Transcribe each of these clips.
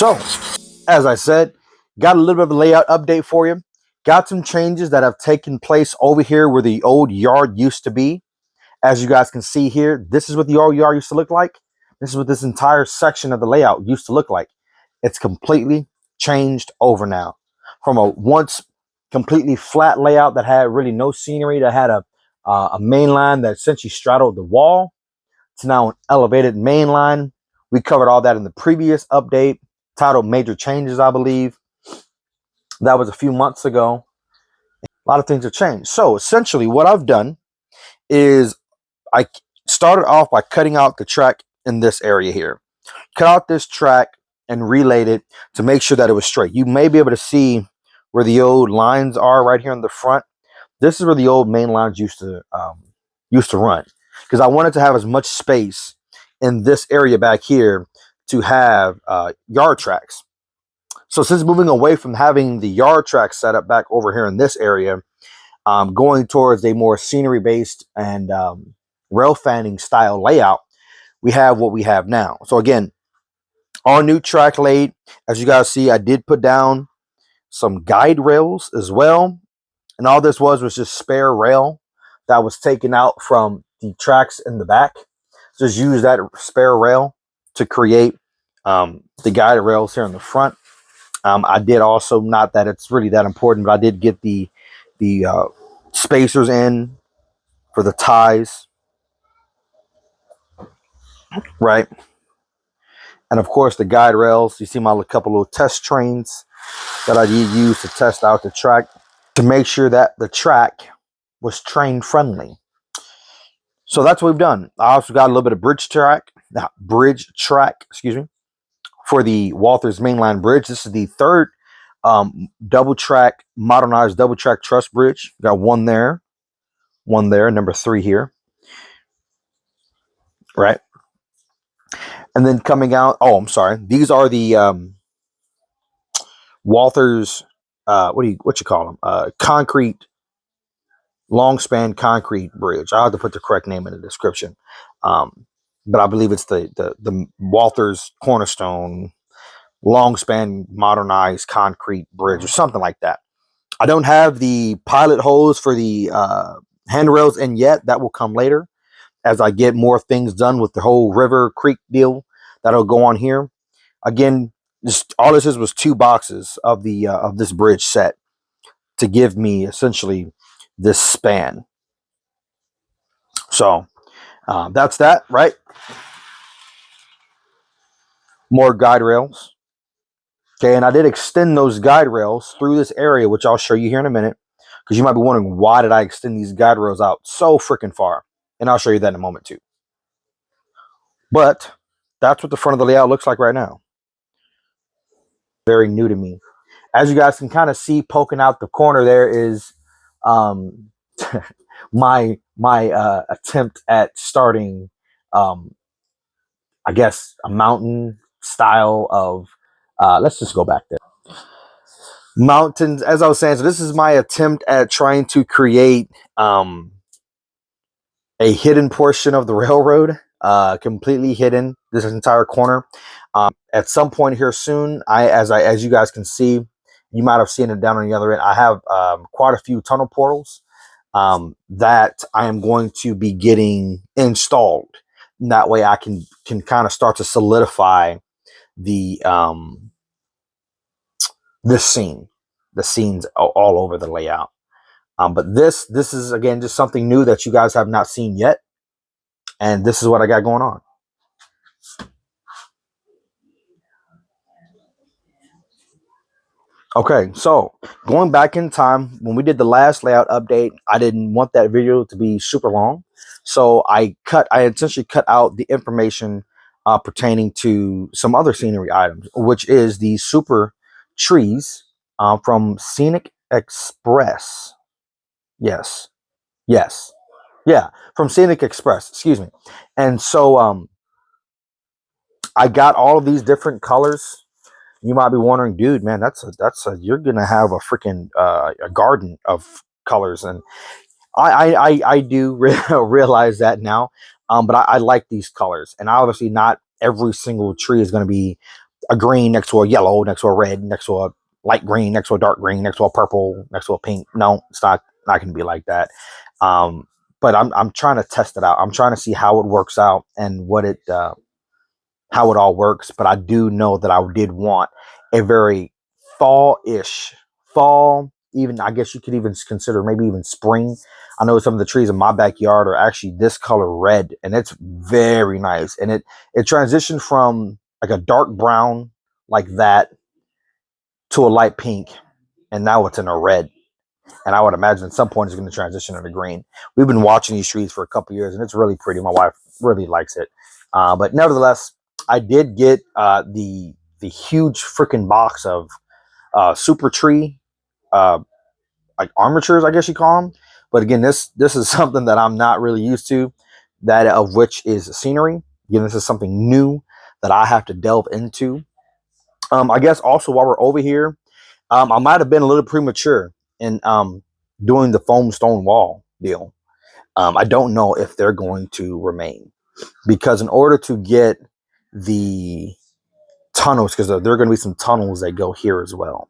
So, as I said, got a little bit of a layout update for you. Got some changes that have taken place over here where the old yard used to be. As you guys can see here, this is what the old yard used to look like. This is what this entire section of the layout used to look like. It's completely changed over now. From a once completely flat layout that had really no scenery, that had a main line that essentially straddled the wall, to now an elevated main line. We covered all that in the previous update titled Major Changes, I believe. That was a few months ago. A lot of things have changed. So essentially what I've done is I started off by cutting out the track in this area here. Cut out this track and relayed it to make sure that it was straight. You may be able to see where the old lines are right here in the front. This is where the old main lines used to run, because I wanted to have as much space in this area back here to have yard tracks. So since moving away from having the yard track set up back over here in this area, going towards a more scenery-based and rail fanning style layout, we have what we have now. So again, all new track laid. As you guys see, I did put down some guide rails as well. And all this was just spare rail that was taken out from the tracks in the back. Just use that spare rail to create the guide rails here in the front. I did also, not that it's really that important, but I did get the spacers in for the ties, right? And of course the guide rails. You see my couple little test trains that I did use to test out the track to make sure that the track was train friendly. So that's what we've done. I also got a little bit of bridge track, excuse me, for the Walther's Mainline Bridge. This is the third modernized double track truss bridge. Got one there, number 3 here, right? And then coming out, oh, I'm sorry, these are the Walther's what you call them, concrete, long span concrete bridge. I'll have to put the correct name in the description, but I believe it's the Walther's Cornerstone long span modernized concrete bridge or something like that. I don't have the pilot holes for the handrails in yet. That will come later as I get more things done with the whole river creek deal that'll go on here. Again, all this was 2 boxes of the of this bridge set to give me essentially this span. So that's that, right? More guide rails. Okay, and I did extend those guide rails through this area, which I'll show you here in a minute, because you might be wondering, why did I extend these guide rails out so freaking far? And I'll show you that in a moment too. But that's what the front of the layout looks like right now. Very new to me. As you guys can kind of see, poking out the corner there is my attempt at starting, I guess, a mountain style of, let's just go back there. Mountains, as I was saying, so this is my attempt at trying to create a hidden portion of the railroad, completely hidden, this entire corner. At some point here soon, as you guys can see, you might have seen it down on the other end, I have quite a few tunnel portals that I am going to be getting installed. And that way I can kind of start to solidify the the scenes all over the layout. But this is, again, just something new that you guys have not seen yet, and this is what I got going on. Okay, so going back in time, when we did the last layout update, I didn't want that video to be super long, so I essentially cut out the information pertaining to some other scenery items, which is the super trees from Scenic Express. Yes, from Scenic Express, excuse me. And so I got all of these different colors. You might be wondering, dude, man, you're gonna have a freaking a garden of colors, and I do realize that now. But I like these colors, and obviously not every single tree is going to be a green next to a yellow, next to a red, next to a light green, next to a dark green, next to a purple, next to a pink. No, it's not going to be like that. But I'm trying to test it out. I'm trying to see how it works out and how it all works. But I do know that I did want a very fall-ish, fall, even I guess you could even consider maybe even spring. I know some of the trees in my backyard are actually this color red, and it's very nice. And it transitioned from like a dark brown like that to a light pink, and now it's in a red. And I would imagine at some point it's going to transition into green. We've been watching these trees for a couple years, and it's really pretty. My wife really likes it. But nevertheless, I did get the huge freaking box of super tree uh, like armatures, I guess you call them. But again, this is something that I'm not really used to. That of which is scenery. Again, this is something new that I have to delve into. I guess also while we're over here, I might have been a little premature in doing the foam stone wall deal. I don't know if they're going to remain because in order to get the tunnels, because there are going to be some tunnels that go here as well.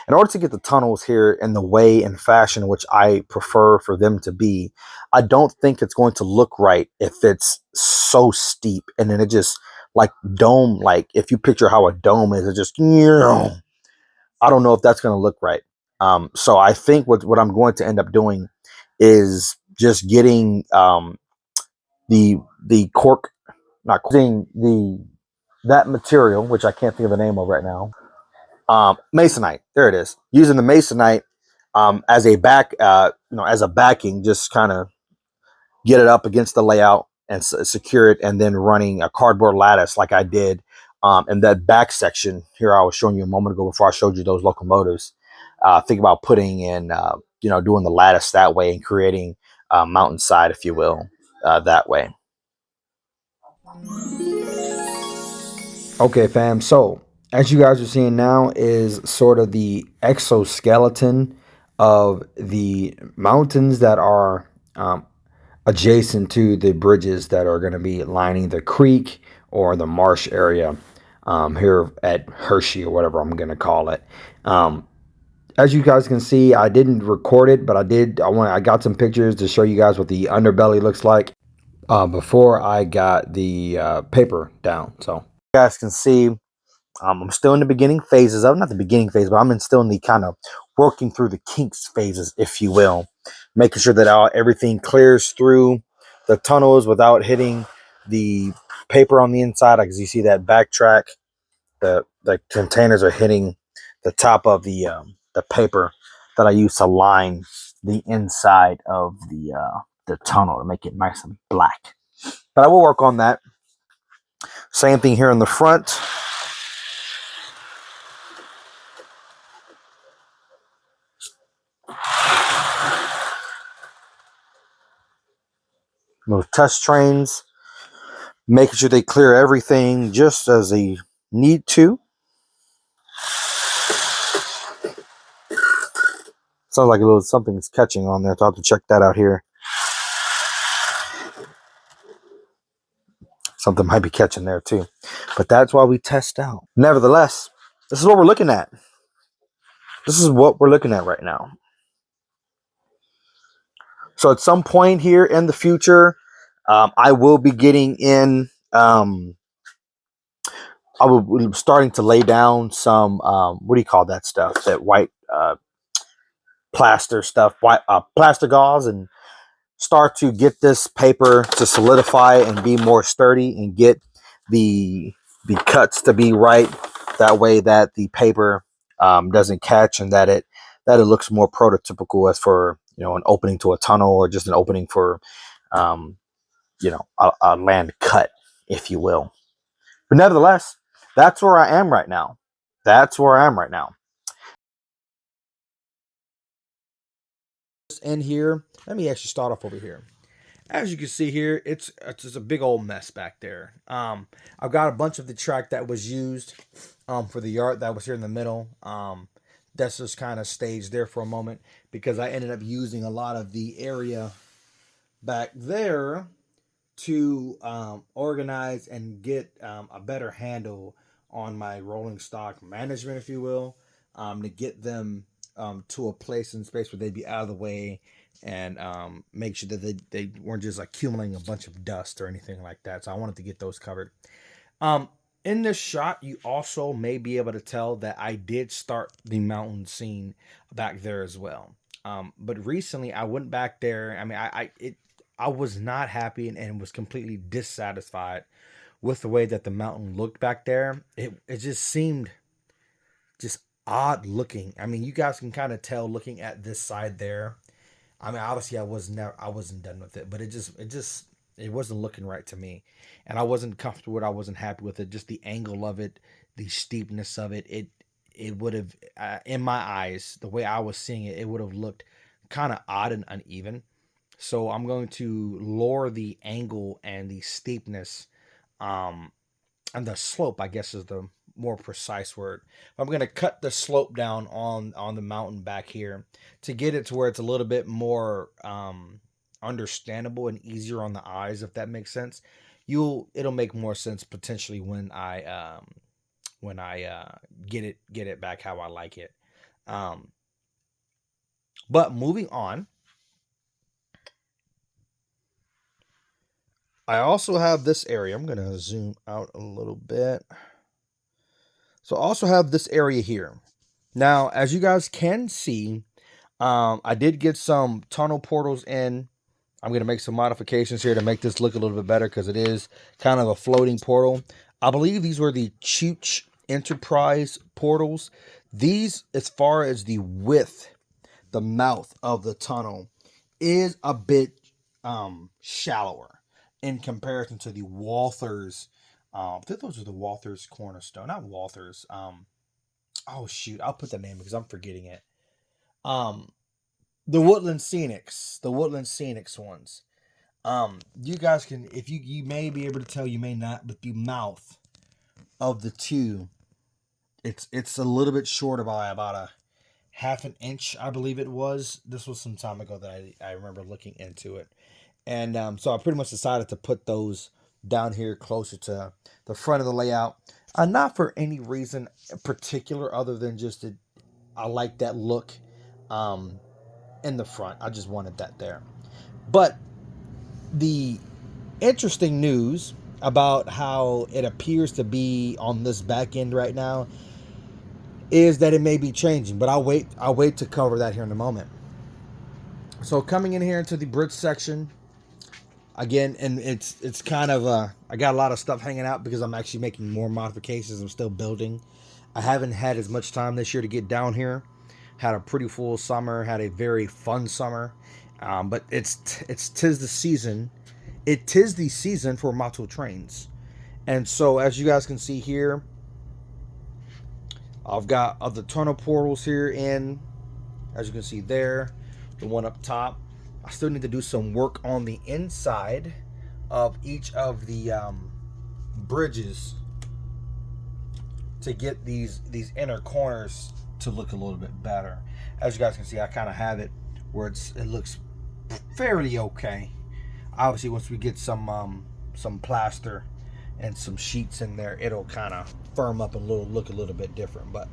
In order to get the tunnels here in the way and fashion which I prefer for them to be, I don't think it's going to look right if it's so steep and then it just like dome, like if you picture how a dome is, it just, I don't know if that's going to look right. So I think what I'm going to end up doing is just getting the cork, not using the that material, which I can't think of the name of right now. Masonite, there it is. Using the masonite as a as a backing, just kind of get it up against the layout and secure it, and then running a cardboard lattice like I did in that back section here I was showing you a moment ago before I showed you those locomotives. Think about putting in, doing the lattice that way and creating a mountainside, if you will, that way. Okay, fam. So, as you guys are seeing now, is sort of the exoskeleton of the mountains that are adjacent to the bridges that are going to be lining the creek or the marsh area here at Hershey or whatever I'm going to call it. As you guys can see, I didn't record it, but I did. I got some pictures to show you guys what the underbelly looks like before I got the paper down. So you guys can see I'm still in the beginning phases of, not the beginning phase, but still in the kind of working through the kinks phases, if you will, making sure that everything clears through the tunnels without hitting the paper on the inside. Because you see that backtrack, the containers are hitting the top of the paper that I use to line the inside of the tunnel to make it nice and black. But I will work on that. Same thing here in the front. Those touch trains, making sure they clear everything just as they need to. Sounds like a little something's catching on there, so I'll have to check that out here. Something might be catching there too. But that's why we test out. Nevertheless, this is what we're looking at. This is what we're looking at right now. So at some point here in the future, I will be getting in. I will be starting to lay down some. What do you call that stuff? That white plaster stuff, white plaster gauze, and start to get this paper to solidify and be more sturdy, and get the cuts to be right. That way, that the paper doesn't catch, and that it looks more prototypical as for an opening to a tunnel or just an opening for um, a land cut, if you will. But nevertheless, that's where I am right now. That's where I am right now. In here, let me actually start off over here. As you can see here, it's just a big old mess back there. I've got a bunch of the track that was used for the yard that was here in the middle. That's just kind of staged there for a moment because I ended up using a lot of the area back there to organize and get a better handle on my rolling stock management, if you will, to get them to a place in space where they'd be out of the way, and make sure that they weren't just accumulating a bunch of dust or anything like that. So I wanted to get those covered. In this shot, you also may be able to tell that I did start the mountain scene back there as well. But recently I went back there. I mean, I was not happy and was completely dissatisfied with the way that the mountain looked back there. It just seemed just odd looking. I mean, you guys can kind of tell looking at this side there. I mean, obviously I wasn't done with it, but it wasn't looking right to me, and I wasn't comfortable with it. I wasn't happy with it. Just the angle of it, the steepness of it. It would have, in my eyes, the way I was seeing it, it would have looked kind of odd and uneven. So I'm going to lower the angle and the steepness, um, and the slope, I guess, is the more precise word. I'm going to cut the slope down on the mountain back here to get it to where it's a little bit more understandable and easier on the eyes, if that makes sense. It'll make more sense potentially when I get it back how I like it. Um, but moving on, I also have this area. I'm going to zoom out a little bit. So I also have this area here. Now, as you guys can see, I did get some tunnel portals in. I'm going to make some modifications here to make this look a little bit better because it is kind of a floating portal. I believe these were the Chooch Enterprise portals. These, as far as the width, the mouth of the tunnel, is a bit shallower in comparison to the Walthers. I think those are the Walthers Cornerstone, not Walthers. Oh shoot, I'll put the name because I'm forgetting it. Um, the Woodland Scenics ones. You guys can, if you may be able to tell, you may not, but the mouth of the two, it's a little bit shorter by about a half an inch, I believe it was. This was some time ago that I remember looking into it. And so I pretty much decided to put those down here closer to the front of the layout. Not for any reason particular other than just that I like that look in the front. I just wanted that there. But the interesting news about how it appears to be on this back end right now is that it may be changing, but I'll wait to cover that here in a moment. So coming in here into the bridge section again, and it's kind of I got a lot of stuff hanging out because I'm actually making more modifications. I'm still building. I haven't had as much time this year to get down here. Had a pretty full summer. Had a very fun summer. But it's tis the season. It tis the season for Mato trains. And so as you guys can see here, I've got the tunnel portals here in, as you can see there, the one up top. I still need to do some work on the inside of each of the bridges to get these inner corners to look a little bit better. As you guys can see, I kind of have it where it looks fairly okay. Obviously, once we get some plaster and some sheets in there, it'll kind of firm up and look a little bit different. But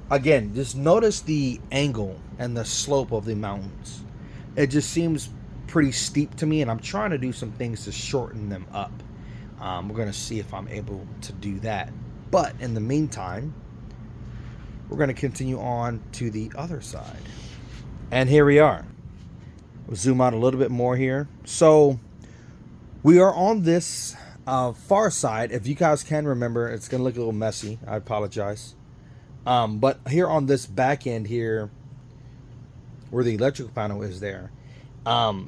again, just notice the angle and the slope of the mountains. It just seems pretty steep to me, and I'm trying to do some things to shorten them up. We're going to see if I'm able to do that. But in the meantime, we're going to continue on to the other side. And here we are. We'll zoom out a little bit more here. So we are on this far side. If you guys can remember, it's going to look a little messy. I apologize. But here on this back end here, where the electrical panel is there, I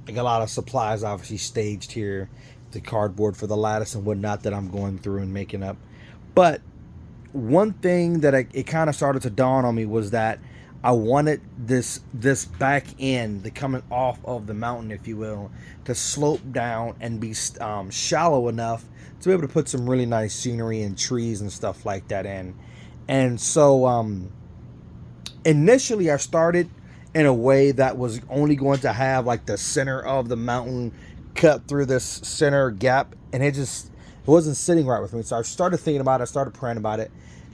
got a lot of supplies obviously staged here, the cardboard for the lattice and whatnot that I'm going through and making up. But one thing that it kind of started to dawn on me was that I wanted this back end, the coming off of the mountain, if you will, to slope down and be shallow enough to be able to put some really nice scenery and trees and stuff like that in. And so initially I started in a way that was only going to have like the center of the mountain cut through this center gap, and it it wasn't sitting right with me. So I started thinking about it, I started praying about it,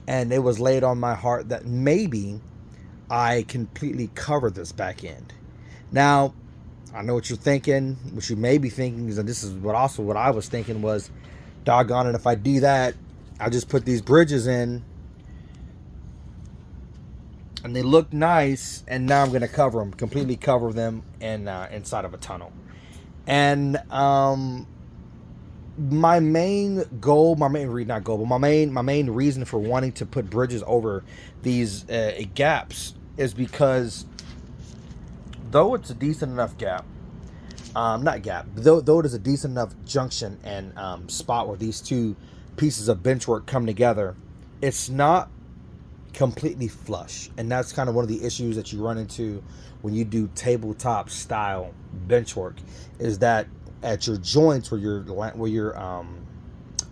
and it was laid on my heart that maybe I completely cover this back end. Now, I know what you're thinking, what you may be thinking, and this is what I was thinking was, doggone it, if I do that, I'll just put these bridges in and they look nice, and now I'm going to cover them, completely cover them in inside of a tunnel. And my main goal, my main reason for wanting to put bridges over these gaps is because though it's a decent enough gap, not gap, though it is a decent enough junction and spot where these two pieces of benchwork come together, it's not completely flush, and that's kind of one of the issues that you run into when you do tabletop style benchwork, is that at your joints where your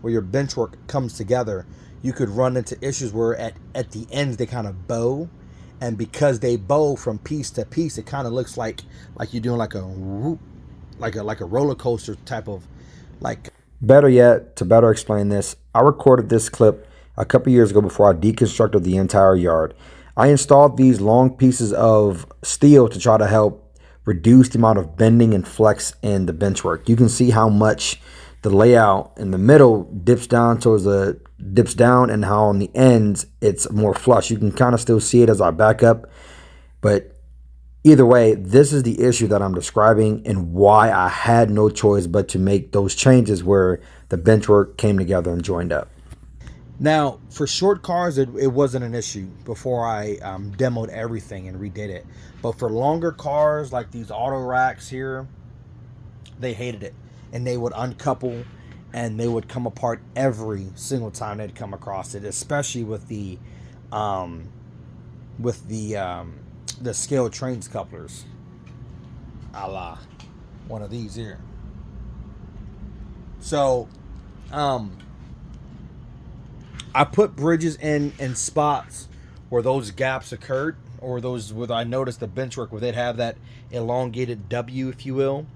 benchwork comes together, you could run into issues where at the ends they kind of bow, and because they bow from piece to piece, it kind of looks like you're doing like a whoop, like a roller coaster type of like. Better yet, to better explain this, I recorded this clip a couple years ago before I deconstructed the entire yard. I installed these long pieces of steel to try to help reduce the amount of bending and flex in the benchwork. You can see how much the layout in the middle dips down, and how on the ends it's more flush. You can kind of still see it as I back up, but either way, this is the issue that I'm describing and why I had no choice but to make those changes where the benchwork came together and joined up. Now, for short cars, it wasn't an issue before I demoed everything and redid it. But for longer cars, like these auto racks here, they hated it. And they would uncouple and they would come apart every single time they'd come across it, especially with the scale trains couplers, a la one of these here. So I put bridges in spots where those gaps occurred, or those where I noticed the benchwork where they'd have that elongated W, if you will,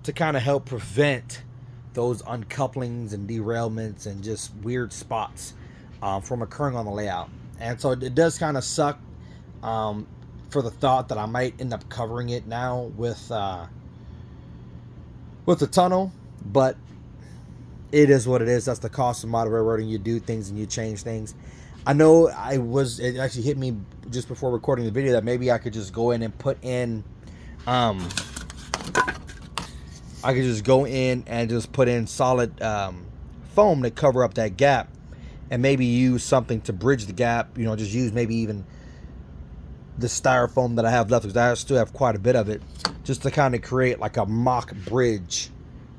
to kind of help prevent those uncouplings and derailments and just weird spots from occurring on the layout. And so it does kind of suck for the thought that I might end up covering it now with the tunnel, but it is what it is. That's the cost of modern railroading. You do things and you change things. I know it actually hit me just before recording the video that maybe I could just go in and put in solid foam to cover up that gap, and maybe use something to bridge the gap. Just use maybe even the styrofoam that I have left, because I still have quite a bit of it, just to kind of create like a mock bridge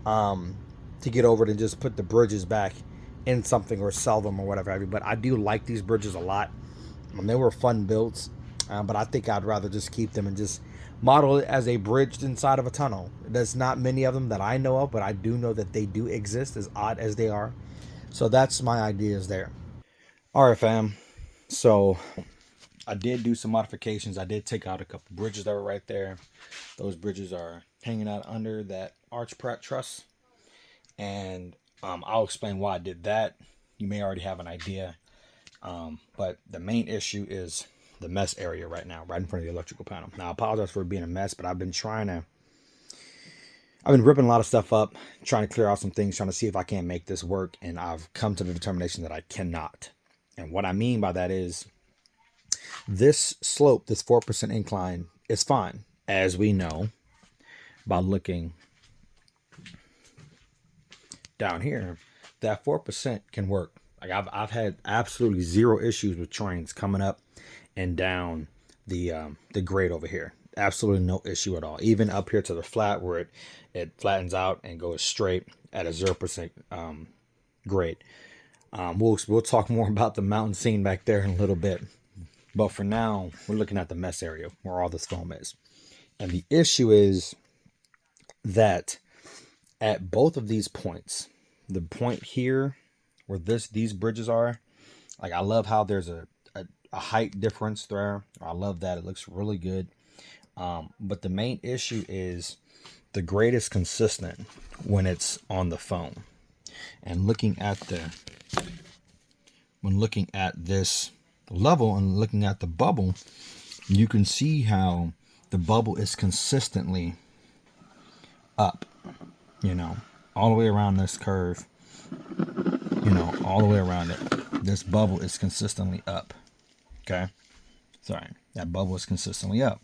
to get over it and just put the bridges back in something or sell them or whatever have you. But I do like these bridges a lot. They were fun builds, but I think I'd rather just keep them and just model it as a bridge inside of a tunnel. There's not many of them that I know of, but I do know that they do exist, as odd as they are. So that's my ideas there. All right, fam. So I did do some modifications. I did take out a couple bridges that were right there. Those bridges are hanging out under that arch truss. And I'll explain why I did that. You may already have an idea. But the main issue is the mess area right now, right in front of the electrical panel. Now, I apologize for it being a mess, but I've been ripping a lot of stuff up, trying to clear out some things, trying to see if I can make this work. And I've come to the determination that I cannot. And what I mean by that is this slope, this 4% incline, is fine, as we know by looking down here. That 4% can work. Like I've had absolutely zero issues with trains coming up and down the grade over here. Absolutely no issue at all. Even up here to the flat where it flattens out and goes straight at a 0% grade. We'll talk more about the mountain scene back there in a little bit. But for now, we're looking at the mess area where all this foam is. And the issue is that at both of these points, the point here where these bridges are, like I love how there's a height difference there. I love that. It looks really good. But the main issue is the grade is consistent when it's on the foam. And looking at this level and looking at the bubble, you can see how the bubble is consistently up, you know, all the way around this curve, you know, all the way around it. This bubble is consistently up. Okay. Sorry. That bubble is consistently up.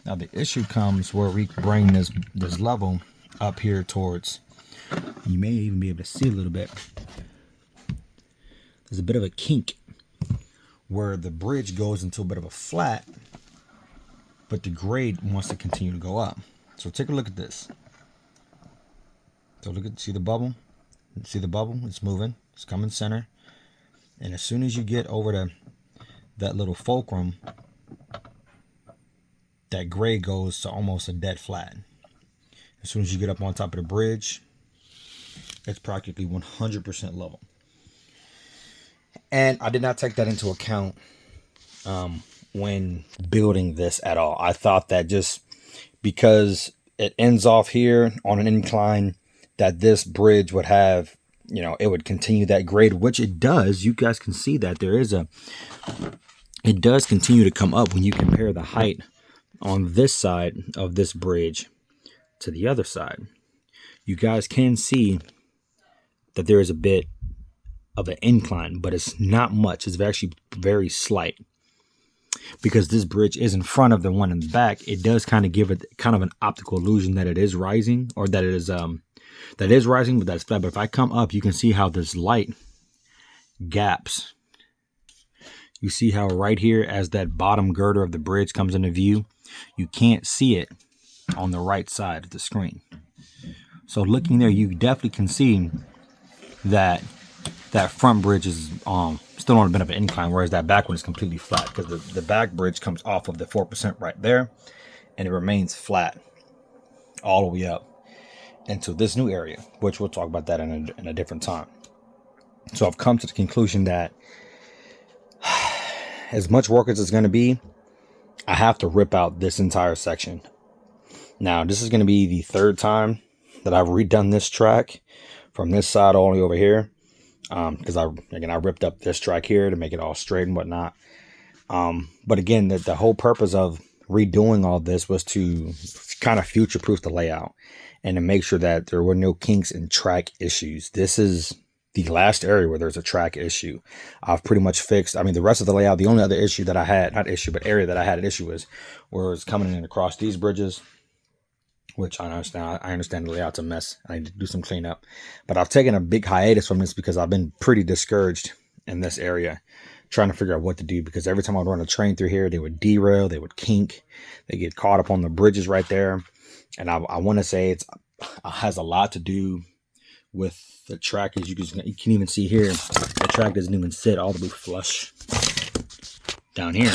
Now the issue comes where we bring this level up here towards, you may even be able to see a little bit. There's a bit of a kink where the bridge goes into a bit of a flat, but the grade wants to continue to go up. So take a look at this. So see the bubble? See the bubble? It's moving. It's coming center. And as soon as you get over to that little fulcrum, that grade goes to almost a dead flat. As soon as you get up on top of the bridge, it's practically 100% level. And I did not take that into account when building this at all. I thought that just because it ends off here on an incline, that this bridge would have, you know, it would continue that grade, which it does. You guys can see that it does continue to come up when you compare the height on this side of this bridge to the other side. You guys can see that there is a bit of an incline, but it's not much. It's actually very slight. Because this bridge is in front of the one in the back, it does kind of give it kind of an optical illusion that it is rising, or that it is rising, but that's flat. But if I come up, you can see how this light gaps. You see how right here, as that bottom girder of the bridge comes into view, you can't see it on the right side of the screen. So looking there, you definitely can see that that front bridge is still on a bit of an incline, whereas that back one is completely flat, because the back bridge comes off of the 4% right there, and it remains flat all the way up into this new area, which we'll talk about that in a different time. So I've come to the conclusion that as much work as it's going to be, I have to rip out this entire section. Now, this is going to be the third time that I've redone this track from this side all the way over here. Because I ripped up this track here to make it all straight and whatnot. But again, the whole purpose of redoing all this was to kind of future-proof the layout and to make sure that there were no kinks and track issues. This is the last area where there's a track issue. I've pretty much fixed. I mean, the rest of the layout, the only other issue that I had, not issue, but area that I had an issue with, was coming in across these bridges, which I understand the layout's a mess. I need to do some cleanup. But I've taken a big hiatus from this because I've been pretty discouraged in this area, trying to figure out what to do, because every time I would run a train through here, they would derail, they would kink, they get caught up on the bridges right there. And I want to say it has a lot to do with the track. As you can even see here, the track doesn't even sit all the way flush down here.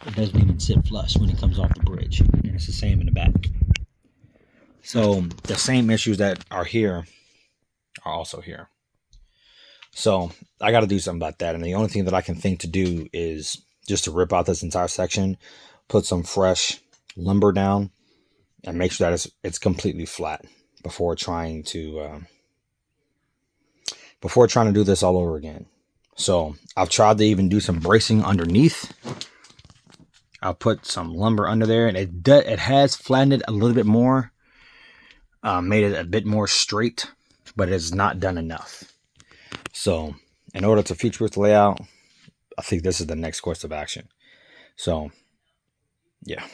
It doesn't even sit flush when it comes off the bridge, and it's the same in the back. So the same issues that are here are also here. So I got to do something about that, and the only thing that I can think to do is just to rip out this entire section, put some fresh lumber down, and make sure that it's completely flat before trying to do this all over again. So I've tried to even do some bracing underneath. I'll put some lumber under there, and it has flattened it a little bit more, made it a bit more straight, but it's not done enough. So in order to future-proof the layout, I think this is the next course of action. So yeah.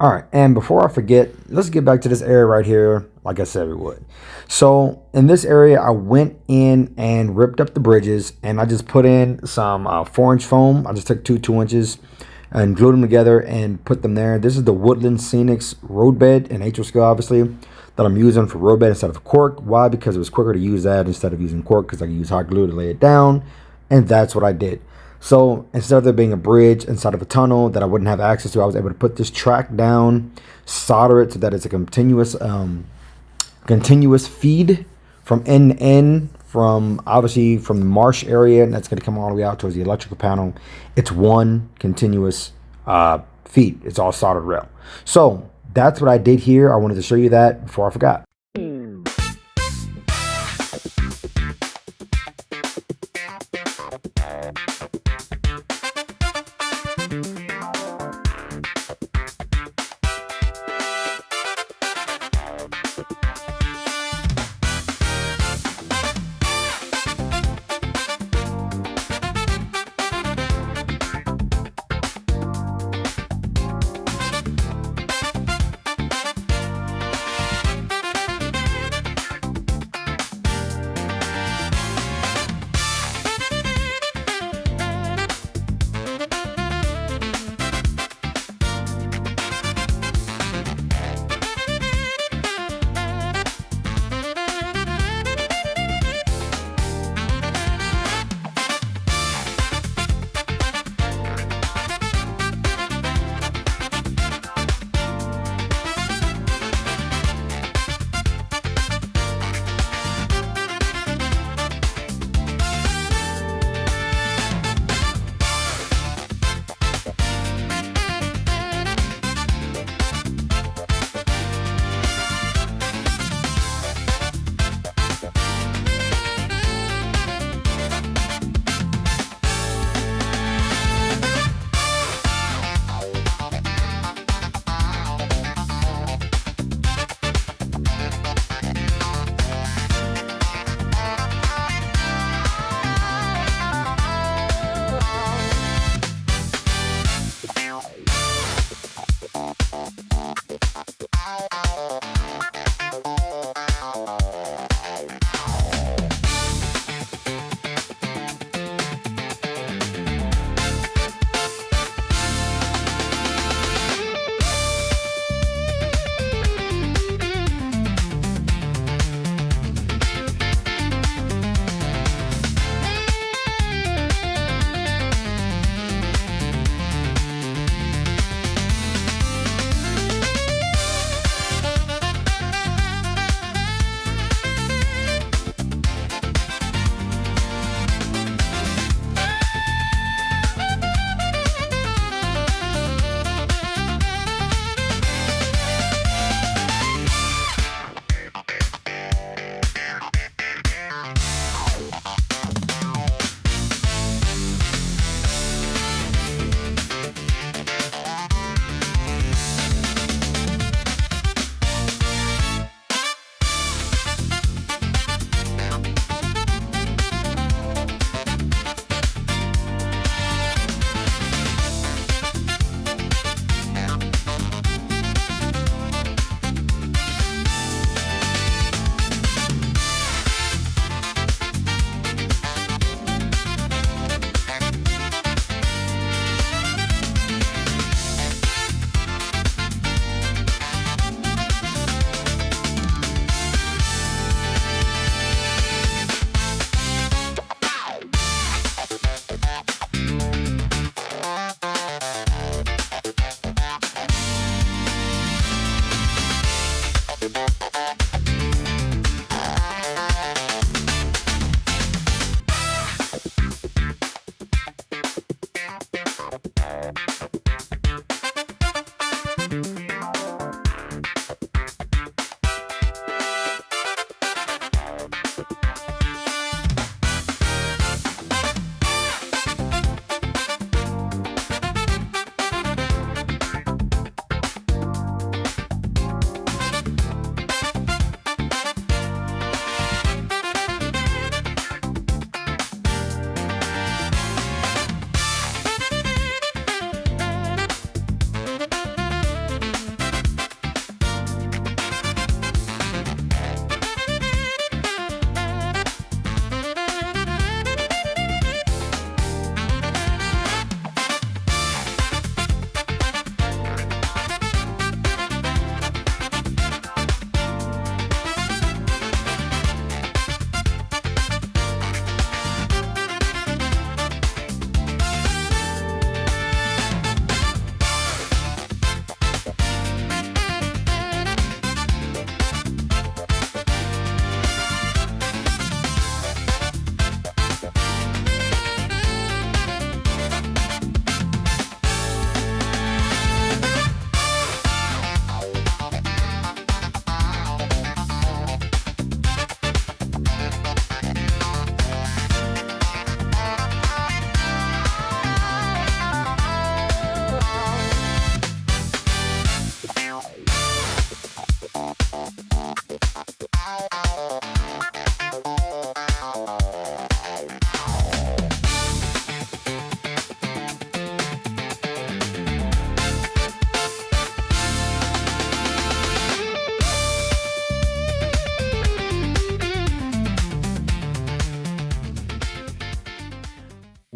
All right, and before I forget, let's get back to this area right here, like I said we would. So in this area, I went in and ripped up the bridges, and I just put in some 4-inch foam. I just took two 2-inches and glued them together and put them there. This is the Woodland Scenics roadbed in HO scale, obviously, that I'm using for roadbed instead of cork. Why? Because it was quicker to use that instead of using cork, because I can use hot glue to lay it down, and that's what I did. So instead of there being a bridge inside of a tunnel that I wouldn't have access to, I was able to put this track down, solder it so that it's a continuous feed from end to end, obviously from the marsh area, and that's going to come all the way out towards the electrical panel. It's one continuous feed. It's all soldered rail. So that's what I did here. I wanted to show you that before I forgot.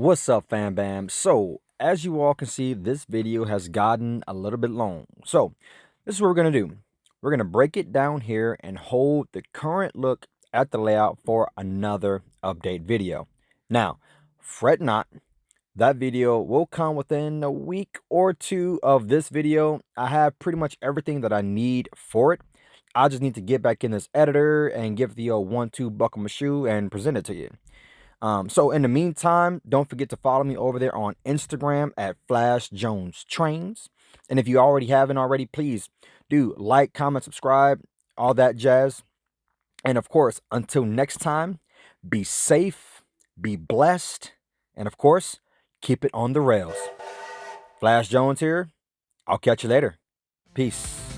What's up, fam bam? So, as you all can see, this video has gotten a little bit long. So, this is what we're going to do. We're going to break it down here and hold the current look at the layout for another update video. Now, fret not. That video will come within a week or two of this video. I have pretty much everything that I need for it. I just need to get back in this editor and give the 1-2 buckle my shoe and present it to you. So in the meantime, don't forget to follow me over there on Instagram at FlashJonesTrains. And if you already haven't already, please do like, comment, subscribe, all that jazz. And of course, until next time, be safe, be blessed, and of course, keep it on the rails. Flash Jones here. I'll catch you later. Peace.